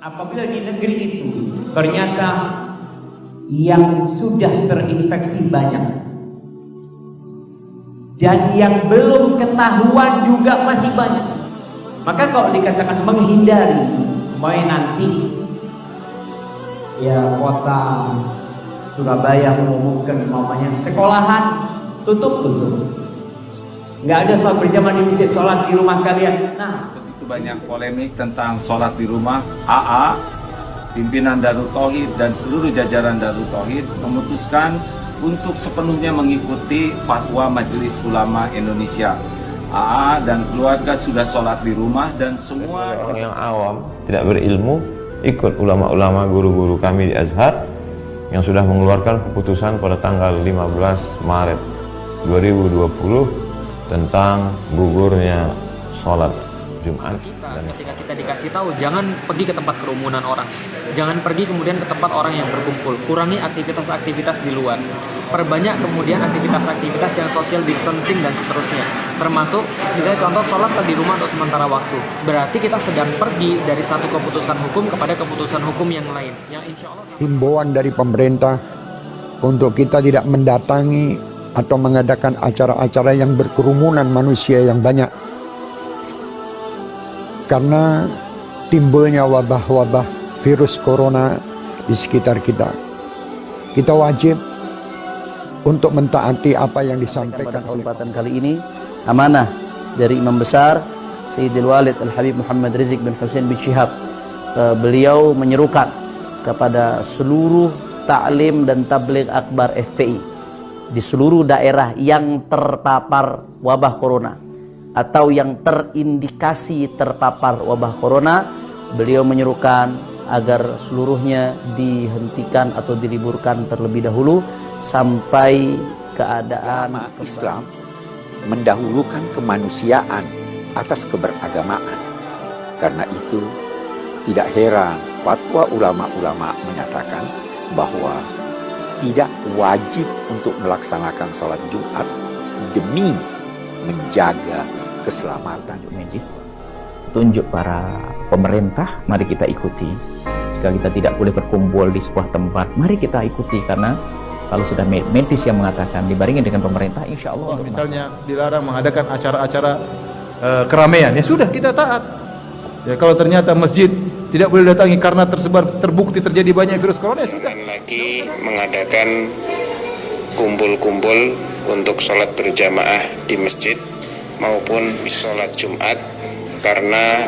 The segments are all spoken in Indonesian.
Apabila di negeri itu ternyata yang sudah terinfeksi banyak dan yang belum ketahuan juga masih banyak, maka kalau dikatakan menghindari, mulai nanti ya kota Surabaya mengumumkan umpamanya sekolahan tutup, nggak ada sholat berjamaah di masjid, sholat di rumah kalian. Nah, begitu banyak polemik tentang sholat di rumah. AA, pimpinan Darut Tauhid dan seluruh jajaran Darut Tauhid memutuskan untuk sepenuhnya mengikuti fatwa Majelis Ulama Indonesia. AA dan keluarga sudah sholat di rumah dan semua orang yang awam tidak berilmu ikut ulama-ulama guru-guru kami di Azhar yang sudah mengeluarkan keputusan pada tanggal 15 Maret 2020 tentang gugurnya sholat Jumat. Ketika kita dikasih tahu jangan pergi ke tempat kerumunan orang, jangan pergi kemudian ke tempat orang yang berkumpul, kurangi aktivitas-aktivitas di luar, perbanyak kemudian aktivitas-aktivitas yang social distancing dan seterusnya, termasuk misalnya contoh sholat di rumah untuk sementara waktu, berarti kita sedang pergi dari satu keputusan hukum kepada keputusan hukum yang lain yang insya Allah. Himbauan dari pemerintah untuk kita tidak mendatangi atau mengadakan acara-acara yang berkerumunan manusia yang banyak, karena timbulnya wabah-wabah virus corona di sekitar kita. Kita wajib untuk mentaati apa yang disampaikan. Pada kesempatan kali ini amanah dari Imam Besar Sayyidil Walid Al-Habib Muhammad Rizik bin Hussein bin Syihab. Beliau menyerukan kepada seluruh ta'lim dan tabligh akbar FPI di seluruh daerah yang terpapar wabah corona atau yang terindikasi terpapar wabah corona, beliau menyerukan agar seluruhnya dihentikan atau diliburkan terlebih dahulu sampai keadaan Islam mendahulukan kemanusiaan atas keberagamaan. Karena itu tidak heran fatwa ulama-ulama menyatakan bahwa tidak wajib untuk melaksanakan sholat Jumat demi menjaga keselamatan medis. Tunjuk para pemerintah, mari kita ikuti. Jika kita tidak boleh berkumpul di sebuah tempat, mari kita ikuti, karena kalau sudah medis yang mengatakan dibarengi dengan pemerintah, insya Allah. Misalnya dilarang mengadakan acara-acara keramaian, ya sudah kita taat. Ya kalau ternyata masjid tidak boleh datangi karena terbukti terjadi banyak virus corona, ya sudah. Jangan lagi mengadakan kumpul-kumpul untuk sholat berjamaah di masjid maupun sholat Jumat, karena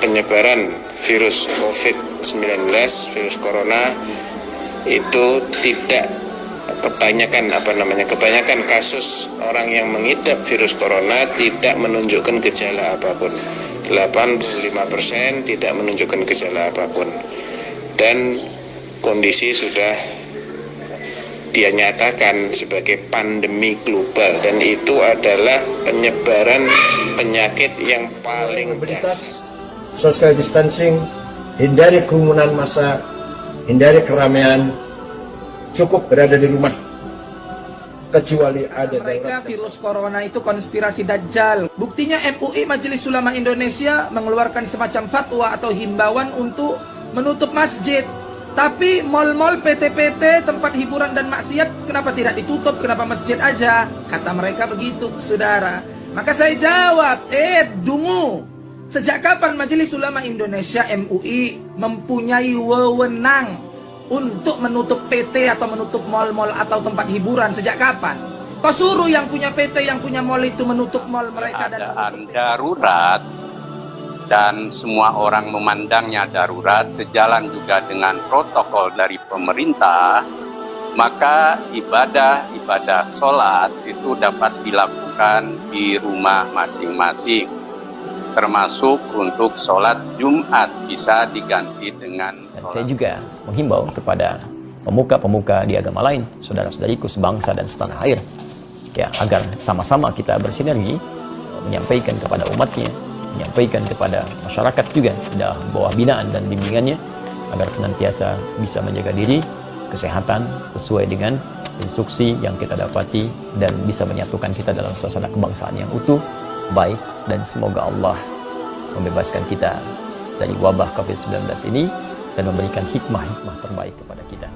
penyebaran virus COVID-19, virus corona itu tidak kebanyakan kasus orang yang mengidap virus corona tidak menunjukkan gejala apapun. 85% tidak menunjukkan gejala apapun, dan kondisi sudah dia nyatakan sebagai pandemi global, dan itu adalah penyebaran penyakit yang paling mobilitas, social distancing, hindari kerumunan massa, hindari keramaian, cukup berada di rumah kecuali ada mereka virus corona itu konspirasi dajjal. Buktinya MUI Majelis Ulama Indonesia mengeluarkan semacam fatwa atau himbauan untuk menutup masjid. Tapi mal-mal, PT-PT, tempat hiburan dan maksiat kenapa tidak ditutup, kenapa masjid aja? Kata mereka begitu, saudara. Maka saya jawab, dungu. Sejak kapan Majelis Ulama Indonesia MUI mempunyai wewenang untuk menutup PT atau menutup mal-mal atau tempat hiburan? Sejak kapan? Kau suruh yang punya PT, yang punya mal itu menutup mal mereka. Keadaan darurat dan semua orang memandangnya darurat, sejalan juga dengan protokol dari pemerintah, maka ibadah sholat itu dapat dilakukan di rumah masing-masing, termasuk untuk sholat Jumat bisa diganti dengan sholat. Saya juga menghimbau kepada pemuka-pemuka di agama lain, saudara-saudariku sebangsa dan setanah air, ya, agar sama-sama kita bersinergi menyampaikan kepada umatnya, menyampaikan kepada masyarakat juga di bawah binaan dan bimbingannya, agar senantiasa bisa menjaga diri, kesehatan sesuai dengan instruksi yang kita dapati, dan bisa menyatukan kita dalam suasana kebangsaan yang utuh, baik, dan semoga Allah membebaskan kita dari wabah COVID-19 ini dan memberikan hikmah-hikmah terbaik kepada kita.